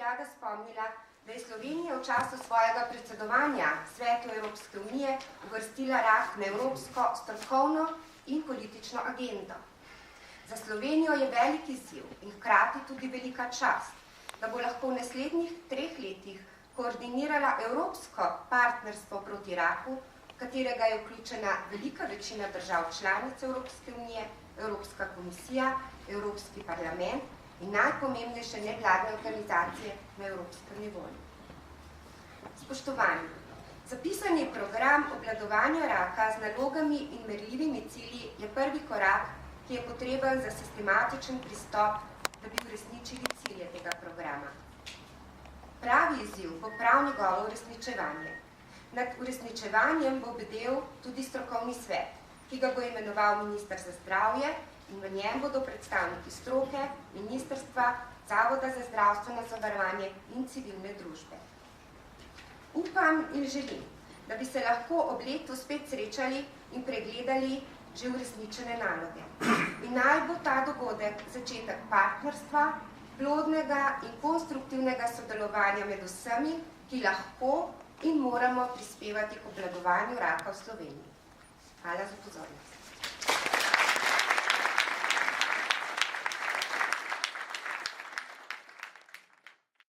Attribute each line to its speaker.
Speaker 1: rada spomnila, da je Slovenija v času svojega predsedovanja Svetu Evropske unije uvrstila rak na evropsko strokovno in politično agendo. Za Slovenijo je velik izziv in hkrati tudi velika čast, da bo lahko v naslednjih 3 letih koordinirala evropsko partnerstvo proti raku, v katerega je vključena velika večina držav članic Evropske unije, Evropska komisija, Evropski parlament in najpomembnejše nevladne organizacije na evropskem nivoju. Spoštovani, zapisani program obvladovanja raka z nalogami in merljivimi cilji je prvi korak, ki je potreben za sistematičen pristop, da bi uresničili cilje tega programa. Pravi izziv bo prav njegovo uresničevanje. Nad uresničevanjem bo bdel tudi strokovni svet, ki ga bo imenoval minister za zdravje in v njem bodo predstavniki stroke, ministrstva, Zavoda za zdravstveno zavarovanje in civilne družbe. Upam in želim, da bi se lahko ob letu spet srečali in pregledali že uresničene naloge. In naj bo ta dogodek začetek partnerstva, plodnega in konstruktivnega sodelovanja med vsemi, ki lahko in moramo prispevati k obvladovanju raka v Sloveniji. Hvala za pozornost.